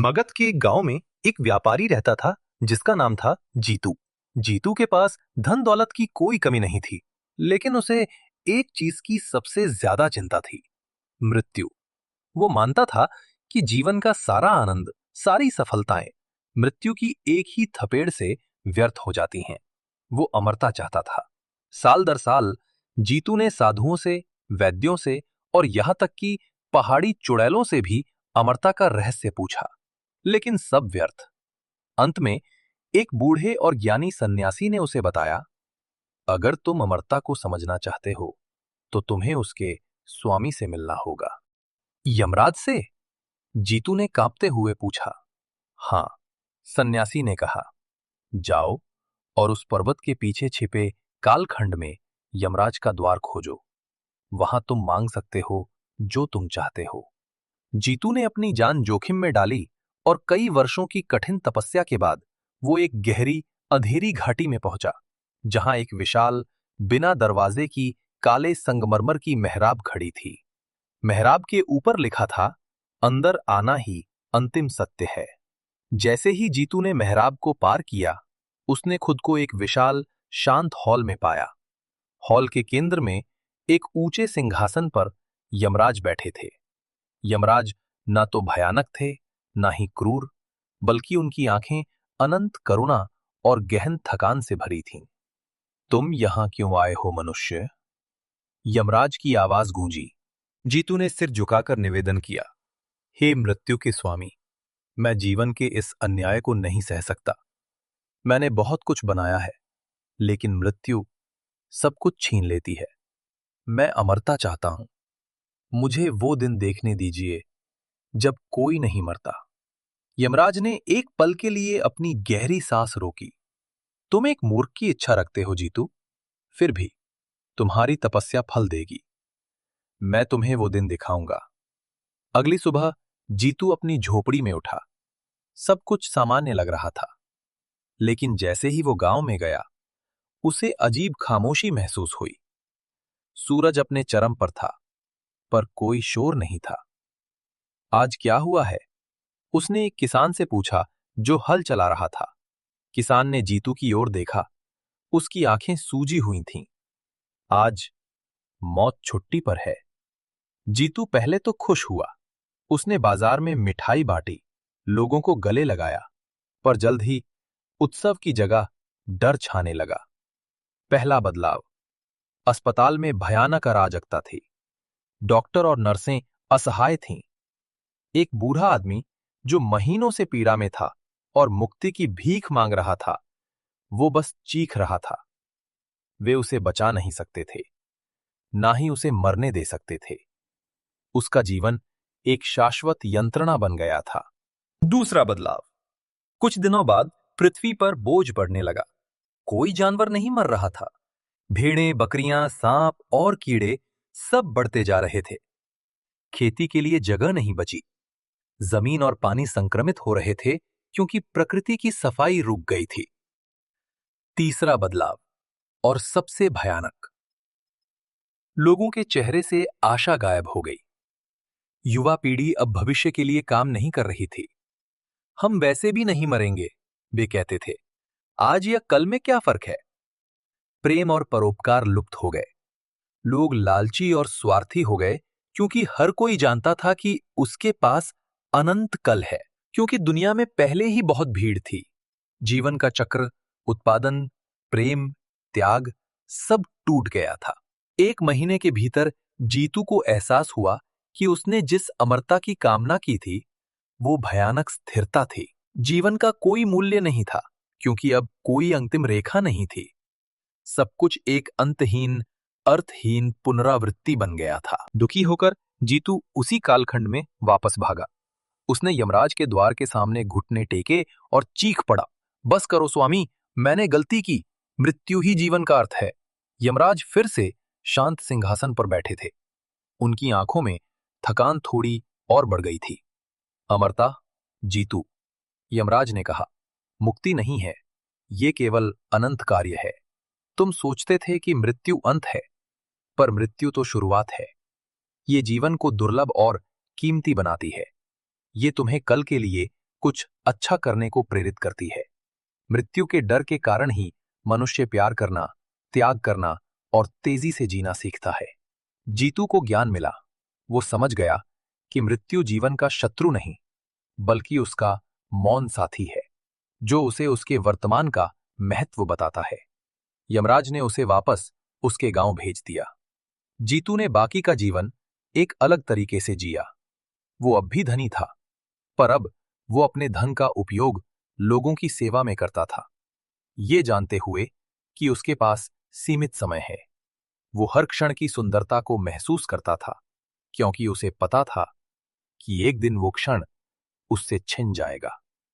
मगध के एक गांव में एक व्यापारी रहता था जिसका नाम था जीतू। जीतू के पास धन दौलत की कोई कमी नहीं थी, लेकिन उसे एक चीज की सबसे ज्यादा चिंता थी, मृत्यु। वो मानता था कि जीवन का सारा आनंद, सारी सफलताएं मृत्यु की एक ही थपेड़ से व्यर्थ हो जाती हैं। वो अमरता चाहता था। साल दर साल जीतू ने साधुओं से, वैद्यों से और यहां तक कि पहाड़ी चुड़ैलों से भी अमरता का रहस्य पूछा, लेकिन सब व्यर्थ। अंत में एक बूढ़े और ज्ञानी सन्यासी ने उसे बताया, अगर तुम अमरता को समझना चाहते हो तो तुम्हें उसके स्वामी से मिलना होगा। यमराज से? जीतू ने कांपते हुए पूछा। हां, सन्यासी ने कहा, जाओ और उस पर्वत के पीछे छिपे कालखंड में यमराज का द्वार खोजो। वहां तुम मांग सकते हो जो तुम चाहते हो। जीतू ने अपनी जान जोखिम में डाली और कई वर्षों की कठिन तपस्या के बाद वो एक गहरी अंधेरी घाटी में पहुंचा, जहां एक विशाल, बिना दरवाजे की काले संगमरमर की मेहराब खड़ी थी। मेहराब के ऊपर लिखा था, अंदर आना ही अंतिम सत्य है। जैसे ही जीतू ने मेहराब को पार किया, उसने खुद को एक विशाल, शांत हॉल में पाया। हॉल के केंद्र में एक ऊंचे सिंहासन पर यमराज बैठे थे। यमराज ना तो भयानक थे, ना ही क्रूर, बल्कि उनकी आंखें अनंत करुणा और गहन थकान से भरी थीं। तुम यहां क्यों आए हो मनुष्य? यमराज की आवाज गूंजी। जीतू ने सिर झुकाकर निवेदन किया, हे मृत्यु के स्वामी, मैं जीवन के इस अन्याय को नहीं सह सकता। मैंने बहुत कुछ बनाया है, लेकिन मृत्यु सब कुछ छीन लेती है। मैं अमरता चाहता हूं। मुझे वो दिन देखने दीजिए जब कोई नहीं मरता। यमराज ने एक पल के लिए अपनी गहरी सांस रोकी। तुम एक मूर्ख की इच्छा रखते हो जीतू, फिर भी तुम्हारी तपस्या फल देगी। मैं तुम्हें वो दिन दिखाऊंगा। अगली सुबह जीतू अपनी झोपड़ी में उठा। सब कुछ सामान्य लग रहा था, लेकिन जैसे ही वो गांव में गया, उसे अजीब खामोशी महसूस हुई। सूरज अपने चरम पर था, पर कोई शोर नहीं था। आज क्या हुआ है? उसने एक किसान से पूछा जो हल चला रहा था। किसान ने जीतू की ओर देखा। उसकी आंखें सूजी हुई थीं। आज मौत छुट्टी पर है। जीतू पहले तो खुश हुआ। उसने बाजार में मिठाई बांटी, लोगों को गले लगाया, पर जल्द ही उत्सव की जगह डर छाने लगा। पहला बदलाव, अस्पताल में भयानक अराजकता थी। डॉक्टर और नर्सें असहाय थीं। एक बूढ़ा आदमी जो महीनों से पीड़ा में था और मुक्ति की भीख मांग रहा था, वो बस चीख रहा था। वे उसे बचा नहीं सकते थे, ना ही उसे मरने दे सकते थे। उसका जीवन एक शाश्वत यंत्रणा बन गया था। दूसरा बदलाव, कुछ दिनों बाद पृथ्वी पर बोझ बढ़ने लगा। कोई जानवर नहीं मर रहा था। भेड़ें, बकरियां, सांप और कीड़े सब बढ़ते जा रहे थे। खेती के लिए जगह नहीं बची। जमीन और पानी संक्रमित हो रहे थे क्योंकि प्रकृति की सफाई रुक गई थी। तीसरा बदलाव और सबसे भयानक, लोगों के चेहरे से आशा गायब हो गई। युवा पीढ़ी अब भविष्य के लिए काम नहीं कर रही थी। हम वैसे भी नहीं मरेंगे, वे कहते थे। आज या कल में क्या फर्क है? प्रेम और परोपकार लुप्त हो गए। लोग लालची और स्वार्थी हो गए क्योंकि हर कोई जानता था कि उसके पास अनंत कल है, क्योंकि दुनिया में पहले ही बहुत भीड़ थी। जीवन का चक्र, उत्पादन, प्रेम, त्याग सब टूट गया था। एक महीने के भीतर जीतू को एहसास हुआ कि उसने जिस अमरता की कामना की थी, वो भयानक स्थिरता थी। जीवन का कोई मूल्य नहीं था, क्योंकि अब कोई अंतिम रेखा नहीं थी। सब कुछ एक अंतहीन, अर्थहीन पुनरावृत्ति बन गया था। दुखी होकर जीतू उसी कालखंड में वापस भागा। उसने यमराज के द्वार के सामने घुटने टेके और चीख पड़ा, बस करो स्वामी, मैंने गलती की। मृत्यु ही जीवन का अर्थ है। यमराज फिर से शांत सिंहासन पर बैठे थे। उनकी आंखों में थकान थोड़ी और बढ़ गई थी। अमरता, जीतू, यमराज ने कहा, मुक्ति नहीं है, ये केवल अनंत कार्य है। तुम सोचते थे कि मृत्यु अंत है, पर मृत्यु तो शुरुआत है। ये जीवन को दुर्लभ और कीमती बनाती है। ये तुम्हें कल के लिए कुछ अच्छा करने को प्रेरित करती है। मृत्यु के डर के कारण ही मनुष्य प्यार करना, त्याग करना और तेजी से जीना सीखता है। जीतू को ज्ञान मिला। वो समझ गया कि मृत्यु जीवन का शत्रु नहीं, बल्कि उसका मौन साथी है, जो उसे उसके वर्तमान का महत्व बताता है। यमराज ने उसे वापस उसके गांव भेज दिया। जीतू ने बाकी का जीवन एक अलग तरीके से जिया। वो अब भी धनी था, पर अब वो अपने धन का उपयोग लोगों की सेवा में करता था, ये जानते हुए कि उसके पास सीमित समय है। वो हर क्षण की सुंदरता को महसूस करता था, क्योंकि उसे पता था कि एक दिन वो क्षण उससे छिन जाएगा।